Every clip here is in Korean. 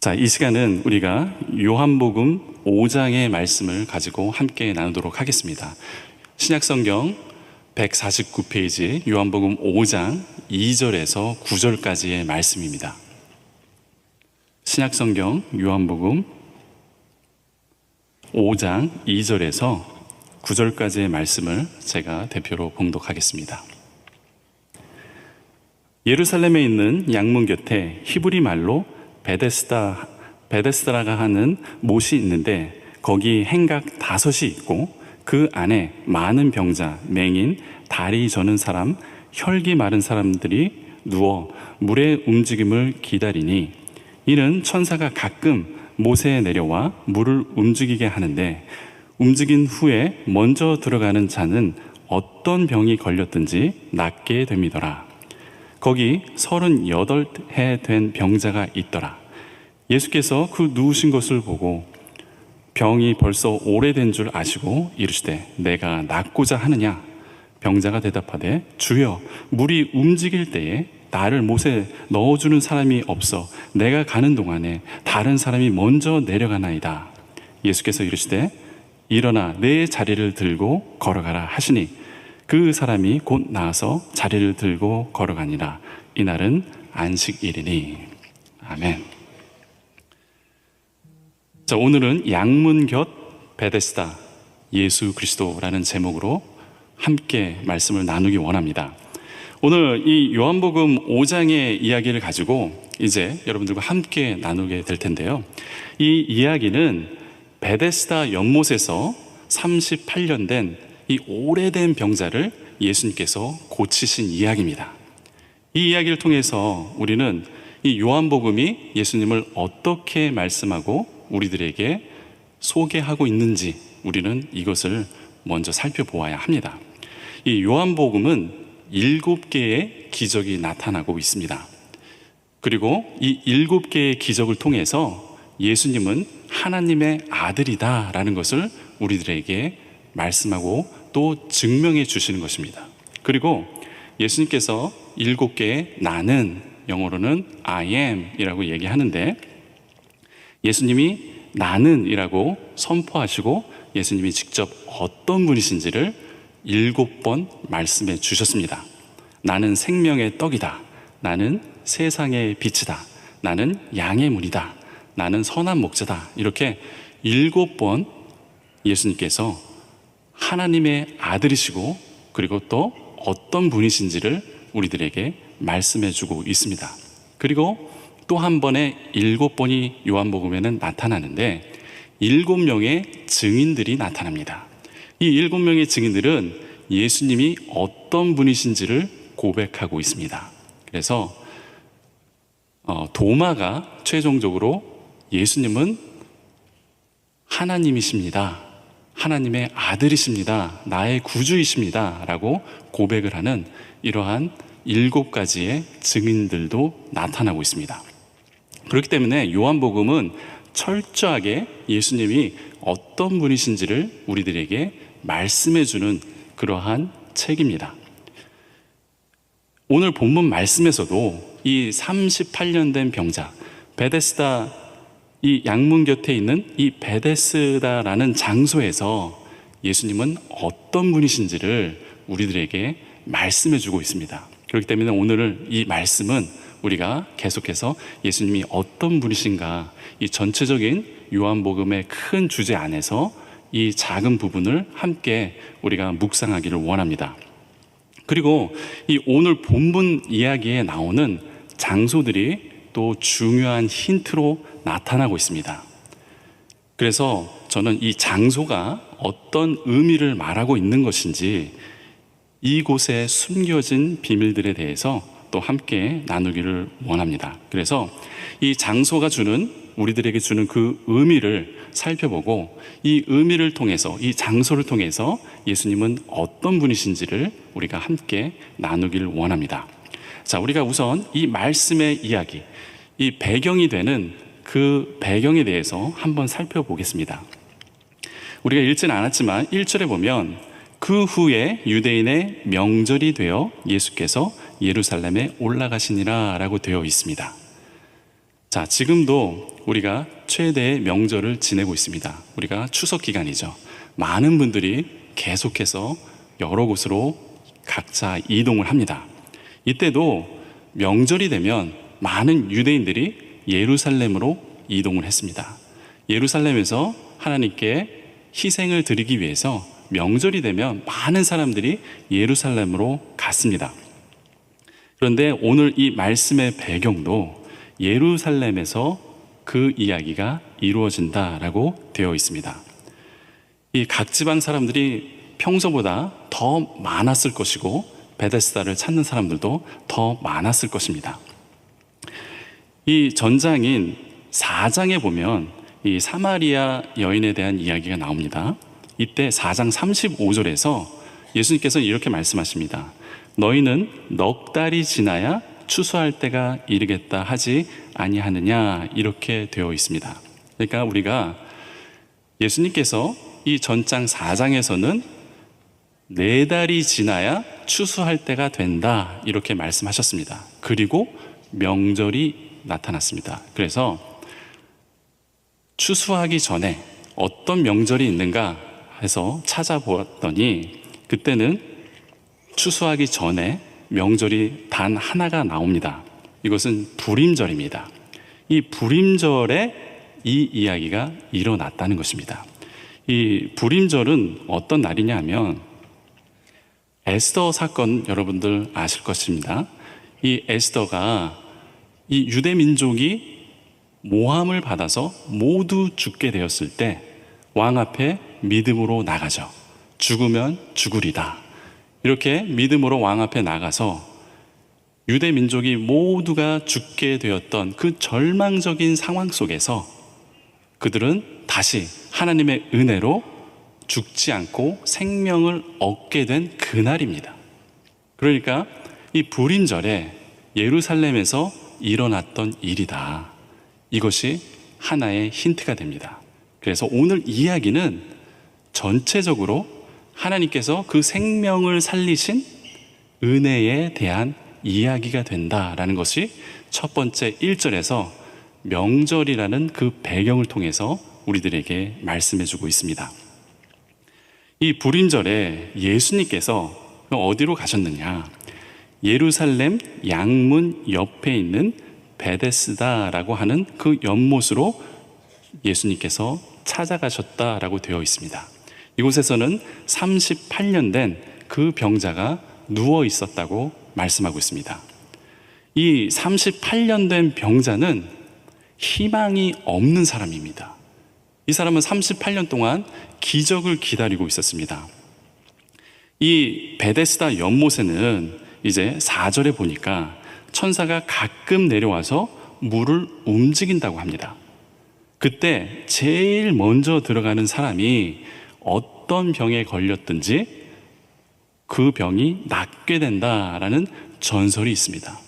자, 이 시간은 우리가 요한복음 5장의 말씀을 가지고 함께 나누도록 하겠습니다. 신약성경 149페이지 요한복음 5장 2절에서 9절까지의 말씀입니다. 신약성경 요한복음 5장 2절에서 9절까지의 말씀을 제가 대표로 봉독하겠습니다. 예루살렘에 있는 양문 곁에 히브리 말로 베데스다라가 하는 못이 있는데 거기 행각 5이 있고 그 안에 많은 병자, 맹인, 다리 저는 사람, 혈기 마른 사람들이 누워 물의 움직임을 기다리니 이는 천사가 가끔 못에 내려와 물을 움직이게 하는데 움직인 후에 먼저 들어가는 자는 어떤 병이 걸렸든지 낫게 됩니더라. 거기 38해 된 병자가 있더라. 예수께서 그 누우신 것을 보고 병이 벌써 오래된 줄 아시고 이르시되 내가 낫고자 하느냐? 병자가 대답하되 주여 물이 움직일 때에 나를 못에 넣어주는 사람이 없어 내가 가는 동안에 다른 사람이 먼저 내려가나이다. 예수께서 이르시되 일어나 내 자리를 들고 걸어가라 하시니 그 사람이 곧 나와서 자리를 들고 걸어가니라. 이날은 안식일이니. 아멘. 자, 오늘은 양문 곁 베데스다 예수 그리스도라는 제목으로 함께 말씀을 나누기 원합니다. 오늘 이 요한복음 5장의 이야기를 가지고 이제 여러분들과 함께 나누게 될 텐데요. 이 이야기는 베데스다 연못에서 38년 된 이 오래된 병자를 예수님께서 고치신 이야기입니다. 이 이야기를 통해서 우리는 이 요한복음이 예수님을 어떻게 말씀하고 우리들에게 소개하고 있는지 우리는 이것을 먼저 살펴보아야 합니다. 이 요한복음은 7개의 기적이 나타나고 있습니다. 그리고 이 7개의 기적을 통해서 예수님은 하나님의 아들이다라는 것을 우리들에게 말씀하고 또 증명해 주시는 것입니다. 그리고 예수님께서 7개의 나는, 영어로는 I am 이라고 얘기하는데 예수님이 나는 이라고 선포하시고 예수님이 직접 어떤 분이신지를 7번 말씀해 주셨습니다. 나는 생명의 떡이다. 나는 세상의 빛이다. 나는 양의 문이다. 나는 선한 목자다. 이렇게 7번 예수님께서 하나님의 아들이시고 그리고 또 어떤 분이신지를 우리들에게 말씀해 주고 있습니다. 그리고 또 한 번에 7번이 요한복음에는 나타나는데 7명의 증인들이 나타납니다. 이 7명의 증인들은 예수님이 어떤 분이신지를 고백하고 있습니다. 그래서 도마가 최종적으로 예수님은 하나님이십니다. 하나님의 아들이십니다. 나의 구주이십니다. 라고 고백을 하는 이러한 7가지의 증인들도 나타나고 있습니다. 그렇기 때문에 요한복음은 철저하게 예수님이 어떤 분이신지를 우리들에게 말씀해주는 그러한 책입니다. 오늘 본문 말씀에서도 이 38년 된 병자, 베데스다 이 양문 곁에 있는 이 베데스다라는 장소에서 예수님은 어떤 분이신지를 우리들에게 말씀해 주고 있습니다. 그렇기 때문에 오늘 이 말씀은 우리가 계속해서 예수님이 어떤 분이신가 이 전체적인 요한복음의 큰 주제 안에서 이 작은 부분을 함께 우리가 묵상하기를 원합니다. 그리고 이 오늘 본문 이야기에 나오는 장소들이 또 중요한 힌트로 나타나고 있습니다. 그래서 저는 이 장소가 어떤 의미를 말하고 있는 것인지 이곳에 숨겨진 비밀들에 대해서 또 함께 나누기를 원합니다. 그래서 이 장소가 우리들에게 주는 그 의미를 살펴보고 이 의미를 통해서 이 장소를 통해서 예수님은 어떤 분이신지를 우리가 함께 나누기를 원합니다. 자, 우리가 우선 이 말씀의 이야기, 이 배경이 되는 그 배경에 대해서 한번 살펴보겠습니다. 우리가 읽지는 않았지만 1절에 보면 그 후에 유대인의 명절이 되어 예수께서 예루살렘에 올라가시니라 라고 되어 있습니다. 자, 지금도 우리가 최대의 명절을 지내고 있습니다. 우리가 추석 기간이죠. 많은 분들이 계속해서 여러 곳으로 각자 이동을 합니다. 이때도 명절이 되면 많은 유대인들이 예루살렘으로 이동을 했습니다. 예루살렘에서 하나님께 희생을 드리기 위해서 명절이 되면 많은 사람들이 예루살렘으로 갔습니다. 그런데 오늘 이 말씀의 배경도 예루살렘에서 그 이야기가 이루어진다라고 되어 있습니다. 이 각 지방 사람들이 평소보다 더 많았을 것이고 베데스다를 찾는 사람들도 더 많았을 것입니다. 이 전장인 4장에 보면 이 사마리아 여인에 대한 이야기가 나옵니다. 이때 4장 35절에서 예수님께서 이렇게 말씀하십니다. 너희는 넉 달이 지나야 추수할 때가 이르겠다 하지 아니하느냐, 이렇게 되어 있습니다. 그러니까 우리가 예수님께서 이 전장 4장에서는 4달이 지나야 추수할 때가 된다, 이렇게 말씀하셨습니다. 그리고 명절이 나타났습니다. 그래서 추수하기 전에 어떤 명절이 있는가 해서 찾아보았더니 그때는 추수하기 전에 명절이 단 하나가 나옵니다. 이것은 불임절입니다. 이 불임절에 이 이야기가 일어났다는 것입니다. 이 불임절은 어떤 날이냐 하면 에스더 사건, 여러분들 아실 것입니다. 이 에스더가 이 유대 민족이 모함을 받아서 모두 죽게 되었을 때 왕 앞에 믿음으로 나가죠. 죽으면 죽으리다, 이렇게 믿음으로 왕 앞에 나가서 유대 민족이 모두가 죽게 되었던 그 절망적인 상황 속에서 그들은 다시 하나님의 은혜로 죽지 않고 생명을 얻게 된 그날입니다. 그러니까 이 불임절에 예루살렘에서 일어났던 일이다, 이것이 하나의 힌트가 됩니다. 그래서 오늘 이야기는 전체적으로 하나님께서 그 생명을 살리신 은혜에 대한 이야기가 된다라는 것이 첫 번째 1절에서 명절이라는 그 배경을 통해서 우리들에게 말씀해 주고 있습니다. 이 불임절에 예수님께서 어디로 가셨느냐? 예루살렘 양문 옆에 있는 베데스다라고 하는 그 연못으로 예수님께서 찾아가셨다라고 되어 있습니다. 이곳에서는 38년 된 그 병자가 누워 있었다고 말씀하고 있습니다. 이 38년 된 병자는 희망이 없는 사람입니다. 이 사람은 38년 동안 기적을 기다리고 있었습니다. 이 베데스다 연못에는 이제 4절에 보니까 천사가 가끔 내려와서 물을 움직인다고 합니다. 그때 제일 먼저 들어가는 사람이 어떤 병에 걸렸든지 그 병이 낫게 된다라는 전설이 있습니다.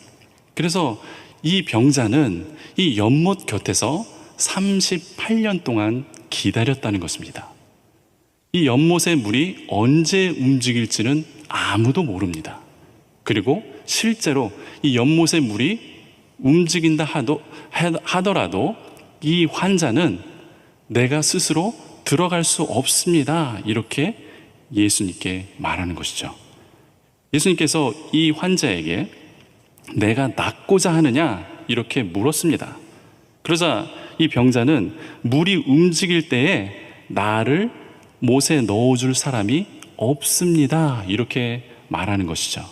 그래서 이 병자는 이 연못 곁에서 38년 동안 기다렸다는 것입니다. 이 연못의 물이 언제 움직일지는 아무도 모릅니다. 그리고 실제로 이 연못의 물이 움직인다 하더라도 이 환자는 내가 스스로 들어갈 수 없습니다, 이렇게 예수님께 말하는 것이죠. 예수님께서 이 환자에게 내가 낫고자 하느냐, 이렇게 물었습니다. 그러자 이 병자는 물이 움직일 때에 나를 못에 넣어줄 사람이 없습니다, 이렇게 말하는 것이죠.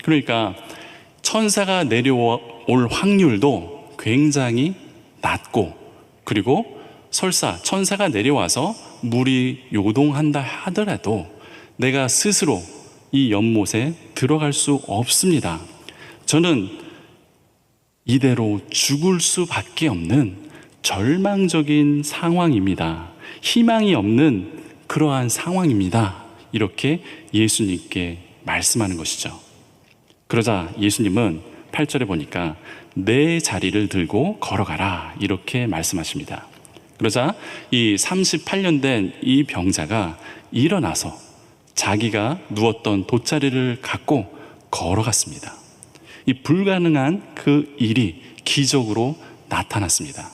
그러니까 천사가 내려올 확률도 굉장히 낮고, 그리고 설사 천사가 내려와서 물이 요동한다 하더라도 내가 스스로 이 연못에 들어갈 수 없습니다. 저는 이대로 죽을 수밖에 없는 절망적인 상황입니다. 희망이 없는 그러한 상황입니다, 이렇게 예수님께 말씀하는 것이죠. 그러자 예수님은 8절에 보니까 내 자리를 들고 걸어가라, 이렇게 말씀하십니다. 그러자 이 38년 된 이 병자가 일어나서 자기가 누웠던 돗자리를 갖고 걸어갔습니다. 이 불가능한 그 일이 기적으로 나타났습니다.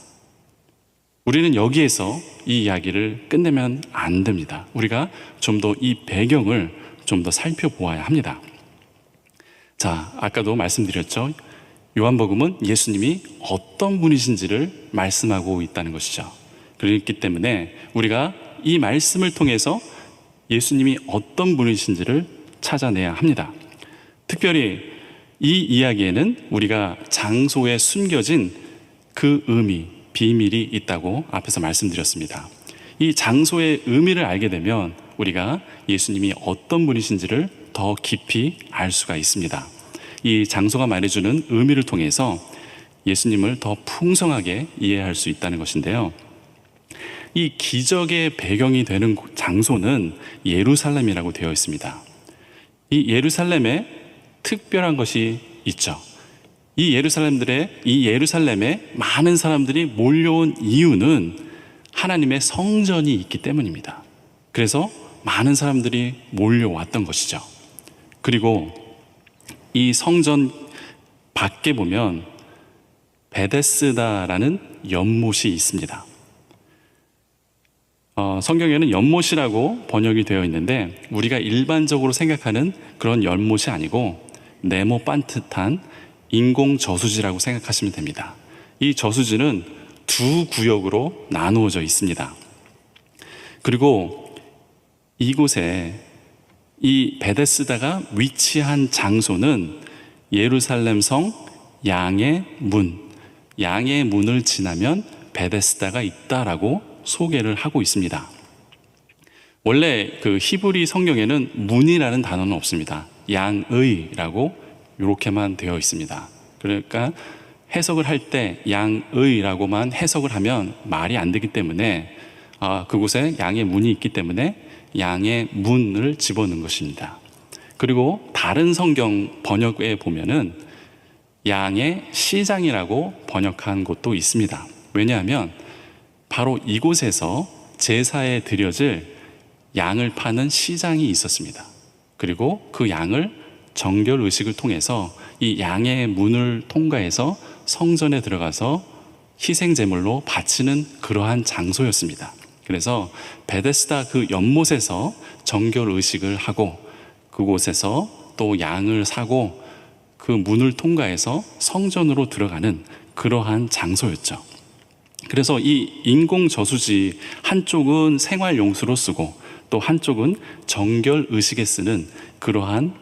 우리는 여기에서 이 이야기를 끝내면 안 됩니다. 우리가 좀 더 이 배경을 좀 더 살펴보아야 합니다. 자, 아까도 말씀드렸죠. 요한복음은 예수님이 어떤 분이신지를 말씀하고 있다는 것이죠. 그렇기 때문에 우리가 이 말씀을 통해서 예수님이 어떤 분이신지를 찾아내야 합니다. 특별히 이 이야기에는 우리가 장소에 숨겨진 그 의미, 비밀이 있다고 앞에서 말씀드렸습니다. 이 장소의 의미를 알게 되면 우리가 예수님이 어떤 분이신지를 더 깊이 알 수가 있습니다. 이 장소가 말해주는 의미를 통해서 예수님을 더 풍성하게 이해할 수 있다는 것인데요. 이 기적의 배경이 되는 장소는 예루살렘이라고 되어 있습니다. 이 예루살렘에 특별한 것이 있죠. 이 예루살렘에 많은 사람들이 몰려온 이유는 하나님의 성전이 있기 때문입니다. 그래서 많은 사람들이 몰려왔던 것이죠. 그리고 이 성전 밖에 보면 베데스다라는 연못이 있습니다. 성경에는 연못이라고 번역이 되어 있는데 우리가 일반적으로 생각하는 그런 연못이 아니고 네모 반듯한 인공 저수지라고 생각하시면 됩니다. 이 저수지는 두 구역으로 나누어져 있습니다. 그리고 이곳에 이 베데스다가 위치한 장소는 예루살렘 성 양의 문을 지나면 베데스다가 있다라고 소개를 하고 있습니다. 원래 그 히브리 성경에는 문이라는 단어는 없습니다. 양의라고 이렇게만 되어 있습니다. 그러니까 해석을 할 때 양의라고만 해석을 하면 말이 안 되기 때문에 그곳에 양의 문이 있기 때문에 양의 문을 집어넣은 것입니다. 그리고 다른 성경 번역에 보면은 양의 시장이라고 번역한 곳도 있습니다. 왜냐하면 바로 이곳에서 제사에 드려질 양을 파는 시장이 있었습니다. 그리고 그 양을 정결 의식을 통해서 이 양의 문을 통과해서 성전에 들어가서 희생 제물로 바치는 그러한 장소였습니다. 그래서 베데스다 그 연못에서 정결 의식을 하고 그곳에서 또 양을 사고 그 문을 통과해서 성전으로 들어가는 그러한 장소였죠. 그래서 이 인공 저수지 한쪽은 생활용수로 쓰고 또 한쪽은 정결 의식에 쓰는 그러한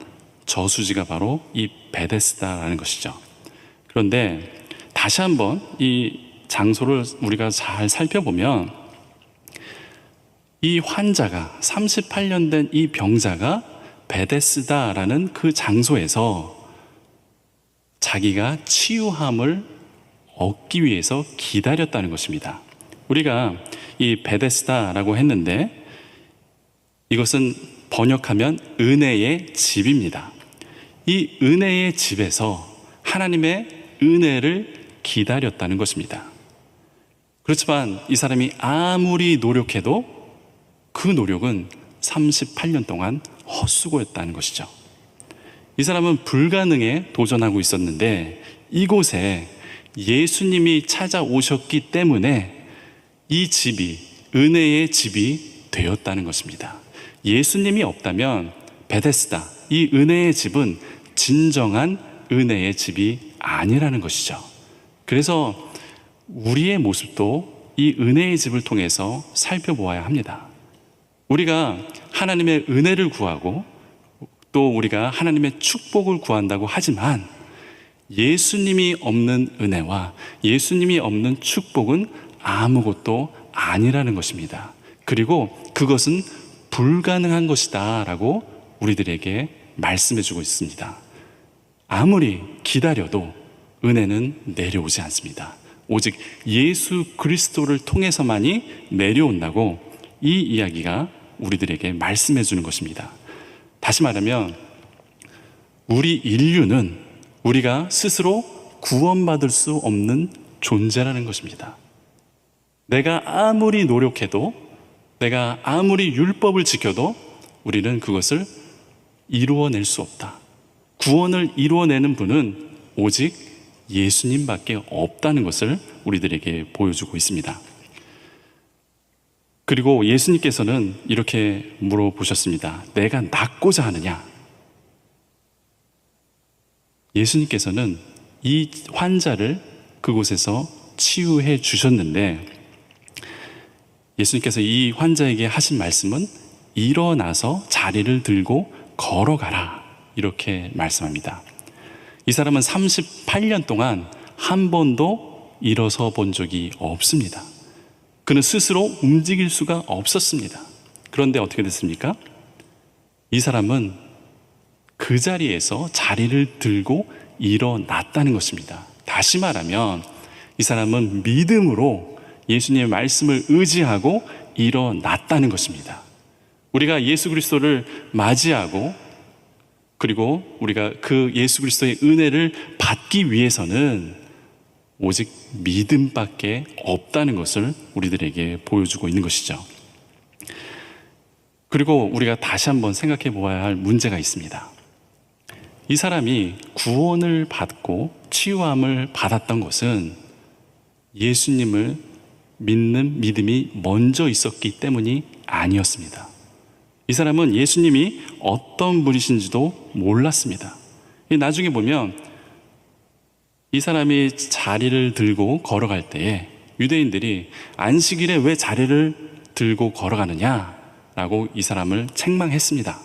저수지가 바로 이 베데스다라는 것이죠. 그런데 다시 한번 이 장소를 우리가 잘 살펴보면 이 환자가 38년 된 이 병자가 베데스다라는 그 장소에서 자기가 치유함을 얻기 위해서 기다렸다는 것입니다. 우리가 이 베데스다라고 했는데 이것은 번역하면 은혜의 집입니다. 이 은혜의 집에서 하나님의 은혜를 기다렸다는 것입니다. 그렇지만 이 사람이 아무리 노력해도 그 노력은 38년 동안 헛수고였다는 것이죠. 이 사람은 불가능에 도전하고 있었는데 이곳에 예수님이 찾아오셨기 때문에 이 집이 은혜의 집이 되었다는 것입니다. 예수님이 없다면 베데스다, 이 은혜의 집은 진정한 은혜의 집이 아니라는 것이죠. 그래서 우리의 모습도 이 은혜의 집을 통해서 살펴보아야 합니다. 우리가 하나님의 은혜를 구하고 또 우리가 하나님의 축복을 구한다고 하지만 예수님이 없는 은혜와 예수님이 없는 축복은 아무것도 아니라는 것입니다. 그리고 그것은 불가능한 것이다 라고 우리들에게 말씀해 주고 있습니다. 아무리 기다려도 은혜는 내려오지 않습니다. 오직 예수 그리스도를 통해서만이 내려온다고 이 이야기가 우리들에게 말씀해 주는 것입니다. 다시 말하면 우리 인류는 우리가 스스로 구원받을 수 없는 존재라는 것입니다. 내가 아무리 노력해도 내가 아무리 율법을 지켜도 우리는 그것을 이루어낼 수 없다. 구원을 이루어내는 분은 오직 예수님밖에 없다는 것을 우리들에게 보여주고 있습니다. 그리고 예수님께서는 이렇게 물어보셨습니다. 내가 낫고자 하느냐? 예수님께서는 이 환자를 그곳에서 치유해 주셨는데, 예수님께서 이 환자에게 하신 말씀은 일어나서 자리를 들고 걸어가라, 이렇게 말씀합니다. 이 사람은 38년 동안 한 번도 일어서 본 적이 없습니다. 그는 스스로 움직일 수가 없었습니다. 그런데 어떻게 됐습니까? 이 사람은 그 자리에서 자리를 들고 일어났다는 것입니다. 다시 말하면 이 사람은 믿음으로 예수님의 말씀을 의지하고 일어났다는 것입니다. 우리가 예수 그리스도를 맞이하고 그리고 우리가 그 예수 그리스도의 은혜를 받기 위해서는 오직 믿음밖에 없다는 것을 우리들에게 보여주고 있는 것이죠. 그리고 우리가 다시 한번 생각해 보아야 할 문제가 있습니다. 이 사람이 구원을 받고 치유함을 받았던 것은 예수님을 믿는 믿음이 먼저 있었기 때문이 아니었습니다. 이 사람은 예수님이 어떤 분이신지도 몰랐습니다. 나중에 보면 이 사람이 자리를 들고 걸어갈 때에 유대인들이 안식일에 왜 자리를 들고 걸어가느냐라고 이 사람을 책망했습니다.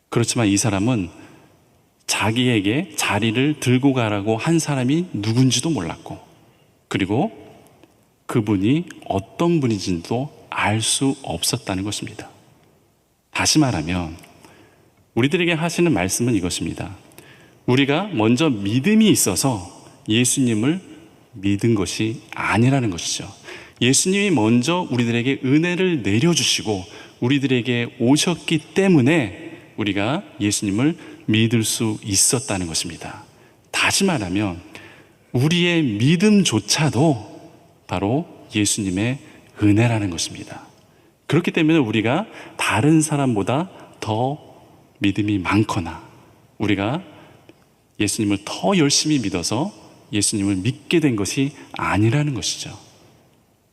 그렇지만 이 사람은 자기에게 자리를 들고 가라고 한 사람이 누군지도 몰랐고, 그리고 그분이 어떤 분인지도 알 수 없었다는 것입니다. 다시 말하면 우리들에게 하시는 말씀은 이것입니다. 우리가 먼저 믿음이 있어서 예수님을 믿은 것이 아니라는 것이죠. 예수님이 먼저 우리들에게 은혜를 내려주시고 우리들에게 오셨기 때문에 우리가 예수님을 믿을 수 있었다는 것입니다. 다시 말하면 우리의 믿음조차도 바로 예수님의 은혜라는 것입니다. 그렇기 때문에 우리가 다른 사람보다 더 믿음이 많거나 우리가 예수님을 더 열심히 믿어서 예수님을 믿게 된 것이 아니라는 것이죠.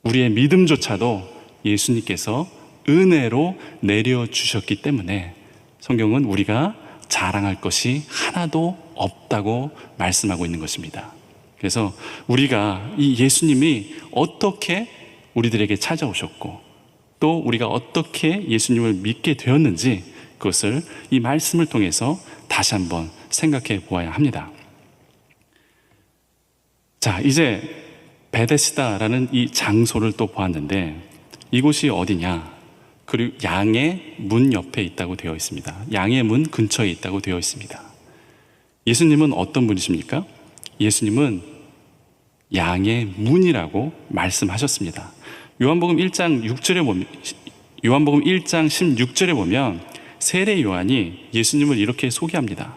우리의 믿음조차도 예수님께서 은혜로 내려주셨기 때문에 성경은 우리가 자랑할 것이 하나도 없다고 말씀하고 있는 것입니다. 그래서 우리가 이 예수님이 어떻게 우리들에게 찾아오셨고 또 우리가 어떻게 예수님을 믿게 되었는지 그것을 이 말씀을 통해서 다시 한번 생각해 보아야 합니다. 자, 이제 베데스다라는 이 장소를 또 보았는데 이곳이 어디냐? 그리고 양의 문 옆에 있다고 되어 있습니다. 양의 문 근처에 있다고 되어 있습니다. 예수님은 어떤 분이십니까? 예수님은 양의 문이라고 말씀하셨습니다. 요한복음 1장 16절에 보면 세례 요한이 예수님을 이렇게 소개합니다.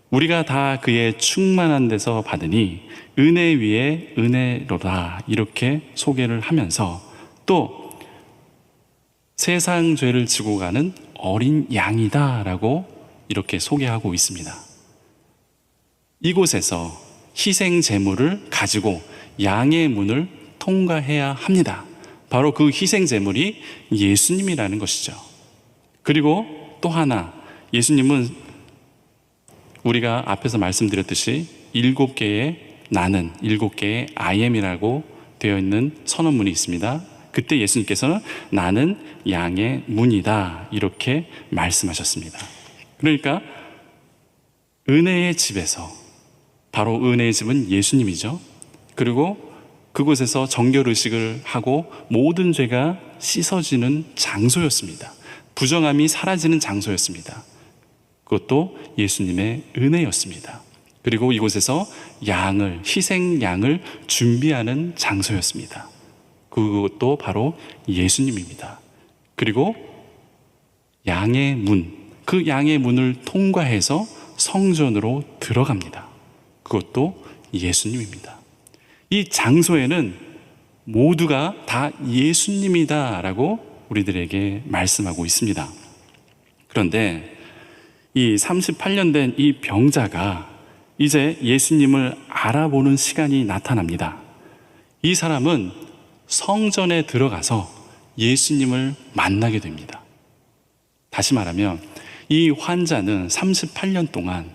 우리가 다 그의 충만한 데서 받으니 은혜 위에 은혜로다, 이렇게 소개를 하면서 또 세상 죄를 지고 가는 어린 양이다 라고 이렇게 소개하고 있습니다. 이곳에서 희생 제물을 가지고 양의 문을 통과해야 합니다. 바로 그 희생 제물이 예수님이라는 것이죠. 그리고 또 하나, 예수님은 우리가 앞에서 말씀드렸듯이 7개의 나는, 7개의 I am이라고 되어 있는 선언문이 있습니다. 그때 예수님께서는 나는 양의 문이다, 이렇게 말씀하셨습니다. 그러니까 은혜의 집에서, 바로 은혜의 집은 예수님이죠. 그리고 그곳에서 정결의식을 하고 모든 죄가 씻어지는 장소였습니다. 부정함이 사라지는 장소였습니다. 그것도 예수님의 은혜였습니다. 그리고 이곳에서 양을, 희생양을 준비하는 장소였습니다. 그것도 바로 예수님입니다. 그리고 양의 문, 그 양의 문을 통과해서 성전으로 들어갑니다. 그것도 예수님입니다. 이 장소에는 모두가 다 예수님이다 라고 우리들에게 말씀하고 있습니다. 그런데 이 38년 된 이 병자가 이제 예수님을 알아보는 시간이 나타납니다. 이 사람은 성전에 들어가서 예수님을 만나게 됩니다. 다시 말하면 이 환자는 38년 동안,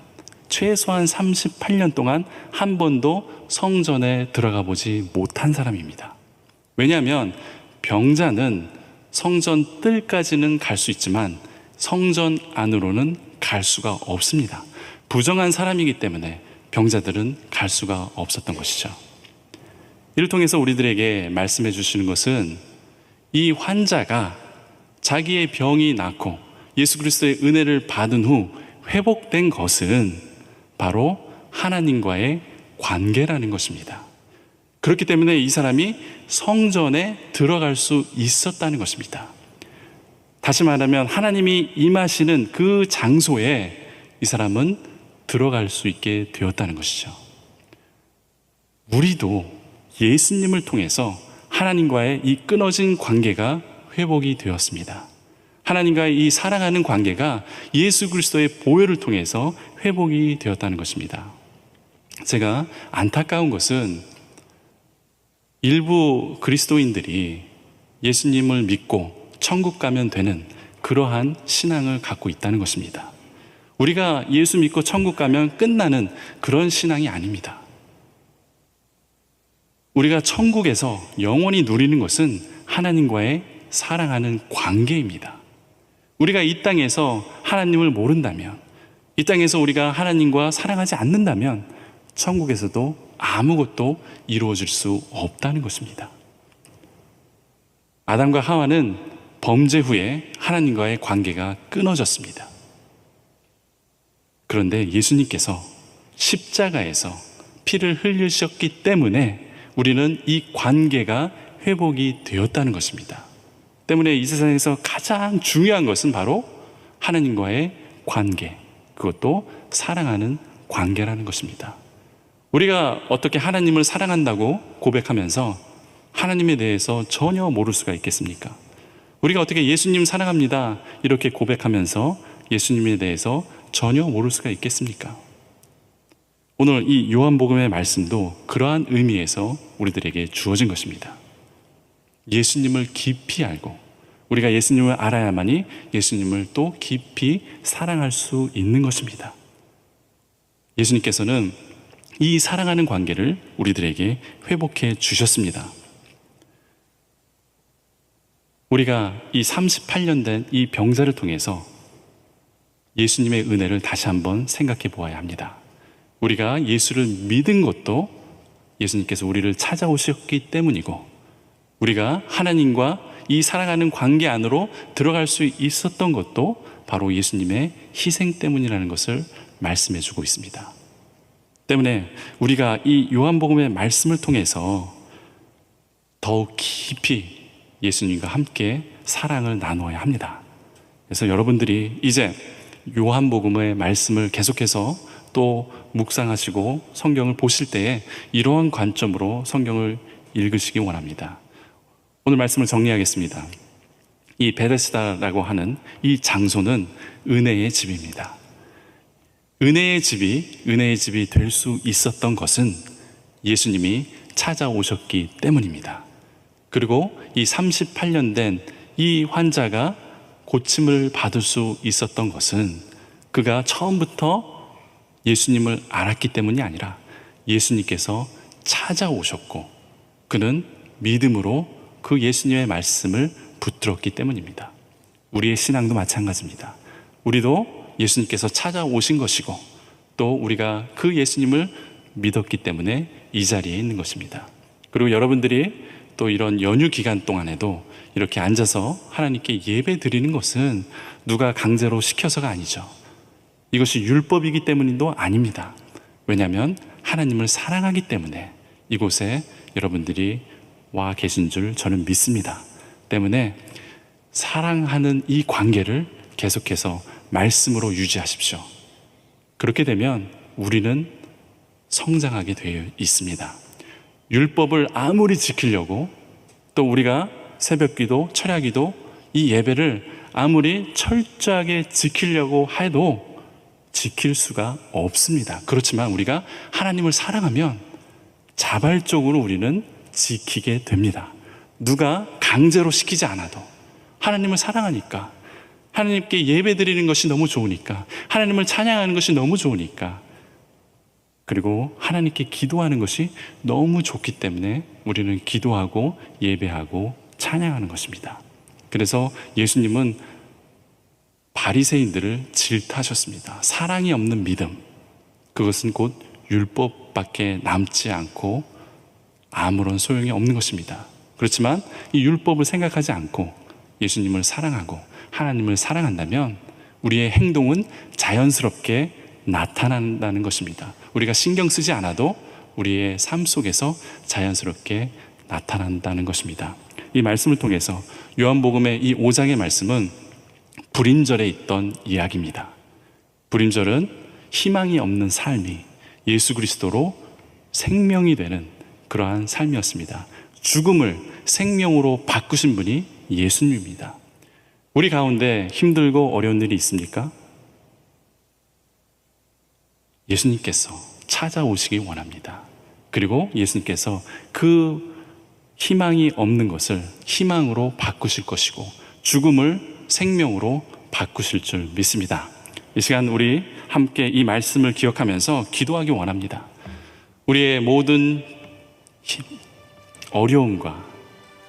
최소한 38년 동안 한 번도 성전에 들어가 보지 못한 사람입니다. 왜냐하면 병자는 성전 뜰까지는 갈 수 있지만 성전 안으로는 갈 수가 없습니다. 부정한 사람이기 때문에 병자들은 갈 수가 없었던 것이죠. 이를 통해서 우리들에게 말씀해 주시는 것은 이 환자가 자기의 병이 낫고 예수 그리스도의 은혜를 받은 후 회복된 것은 바로 하나님과의 관계라는 것입니다. 그렇기 때문에 이 사람이 성전에 들어갈 수 있었다는 것입니다. 다시 말하면 하나님이 임하시는 그 장소에 이 사람은 들어갈 수 있게 되었다는 것이죠. 우리도 예수님을 통해서 하나님과의 이 끊어진 관계가 회복이 되었습니다. 하나님과의 이 사랑하는 관계가 예수 그리스도의 보혈을 통해서 회복이 되었다는 것입니다. 제가 안타까운 것은 일부 그리스도인들이 예수님을 믿고 천국 가면 되는 그러한 신앙을 갖고 있다는 것입니다. 우리가 예수 믿고 천국 가면 끝나는 그런 신앙이 아닙니다. 우리가 천국에서 영원히 누리는 것은 하나님과의 사랑하는 관계입니다. 우리가 이 땅에서 하나님을 모른다면, 이 땅에서 우리가 하나님과 사랑하지 않는다면 천국에서도 아무것도 이루어질 수 없다는 것입니다. 아담과 하와는 범죄 후에 하나님과의 관계가 끊어졌습니다. 그런데 예수님께서 십자가에서 피를 흘리셨기 때문에 우리는 이 관계가 회복이 되었다는 것입니다. 때문에 이 세상에서 가장 중요한 것은 바로 하나님과의 관계, 그것도 사랑하는 관계라는 것입니다. 우리가 어떻게 하나님을 사랑한다고 고백하면서 하나님에 대해서 전혀 모를 수가 있겠습니까? 우리가 어떻게 예수님 사랑합니다 이렇게 고백하면서 예수님에 대해서 전혀 모를 수가 있겠습니까? 오늘 이 요한복음의 말씀도 그러한 의미에서 우리들에게 주어진 것입니다. 예수님을 깊이 알고 우리가 예수님을 알아야만이 예수님을 또 깊이 사랑할 수 있는 것입니다. 예수님께서는 이 사랑하는 관계를 우리들에게 회복해 주셨습니다. 우리가 이 38년 된 이 병자를 통해서 예수님의 은혜를 다시 한번 생각해 보아야 합니다. 우리가 예수를 믿은 것도 예수님께서 우리를 찾아오셨기 때문이고, 우리가 하나님과 이 사랑하는 관계 안으로 들어갈 수 있었던 것도 바로 예수님의 희생 때문이라는 것을 말씀해 주고 있습니다. 때문에 우리가 이 요한복음의 말씀을 통해서 더욱 깊이 예수님과 함께 사랑을 나누어야 합니다. 그래서 여러분들이 이제 요한복음의 말씀을 계속해서 또 묵상하시고 성경을 보실 때에 이러한 관점으로 성경을 읽으시기 원합니다. 오늘 말씀을 정리하겠습니다. 이 베데스다라고 하는 이 장소는 은혜의 집입니다. 은혜의 집이 될 수 있었던 것은 예수님이 찾아오셨기 때문입니다. 그리고 이 38년 된 이 환자가 고침을 받을 수 있었던 것은 그가 처음부터 예수님을 알았기 때문이 아니라 예수님께서 찾아오셨고 그는 믿음으로 그 예수님의 말씀을 붙들었기 때문입니다. 우리의 신앙도 마찬가지입니다. 우리도 예수님께서 찾아오신 것이고 또 우리가 그 예수님을 믿었기 때문에 이 자리에 있는 것입니다. 그리고 여러분들이 또 이런 연휴 기간 동안에도 이렇게 앉아서 하나님께 예배 드리는 것은 누가 강제로 시켜서가 아니죠. 이것이 율법이기 때문도 아닙니다. 왜냐하면 하나님을 사랑하기 때문에 이곳에 여러분들이 와 계신 줄 저는 믿습니다. 때문에 사랑하는 이 관계를 계속해서 말씀으로 유지하십시오. 그렇게 되면 우리는 성장하게 되어 있습니다. 율법을 아무리 지키려고 또 우리가 새벽기도, 철야기도 이 예배를 아무리 철저하게 지키려고 해도 지킬 수가 없습니다. 그렇지만 우리가 하나님을 사랑하면 자발적으로 우리는 지키게 됩니다. 누가 강제로 시키지 않아도 하나님을 사랑하니까, 하나님께 예배 드리는 것이 너무 좋으니까, 하나님을 찬양하는 것이 너무 좋으니까, 그리고 하나님께 기도하는 것이 너무 좋기 때문에 우리는 기도하고 예배하고 찬양하는 것입니다. 그래서 예수님은 바리새인들을 질타하셨습니다. 사랑이 없는 믿음, 그것은 곧 율법밖에 남지 않고 아무런 소용이 없는 것입니다. 그렇지만 이 율법을 생각하지 않고 예수님을 사랑하고 하나님을 사랑한다면 우리의 행동은 자연스럽게 나타난다는 것입니다. 우리가 신경 쓰지 않아도 우리의 삶 속에서 자연스럽게 나타난다는 것입니다. 이 말씀을 통해서 요한복음의 이 5장의 말씀은 불임절에 있던 이야기입니다. 불임절은 희망이 없는 삶이 예수 그리스도로 생명이 되는 그러한 삶이었습니다. 죽음을 생명으로 바꾸신 분이 예수님입니다. 우리 가운데 힘들고 어려운 일이 있습니까? 예수님께서 찾아오시기 원합니다. 그리고 예수님께서 그 희망이 없는 것을 희망으로 바꾸실 것이고 죽음을 생명으로 바꾸실 줄 믿습니다. 이 시간 우리 함께 이 말씀을 기억하면서 기도하기 원합니다. 우리의 모든 어려움과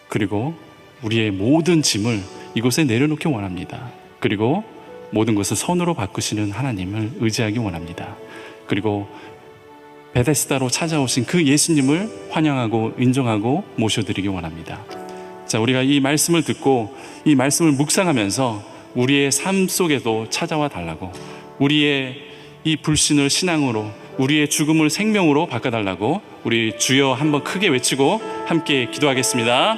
그리고 우리의 모든 짐을 이곳에 내려놓기 원합니다. 그리고 모든 것을 선으로 바꾸시는 하나님을 의지하기 원합니다. 그리고 베데스다로 찾아오신 그 예수님을 환영하고 인정하고 모셔드리기 원합니다. 자, 우리가 이 말씀을 듣고 이 말씀을 묵상하면서 우리의 삶 속에도 찾아와 달라고, 우리의 이 불신을 신앙으로, 우리의 죽음을 생명으로 바꿔달라고 우리 주여 한번 크게 외치고 함께 기도하겠습니다.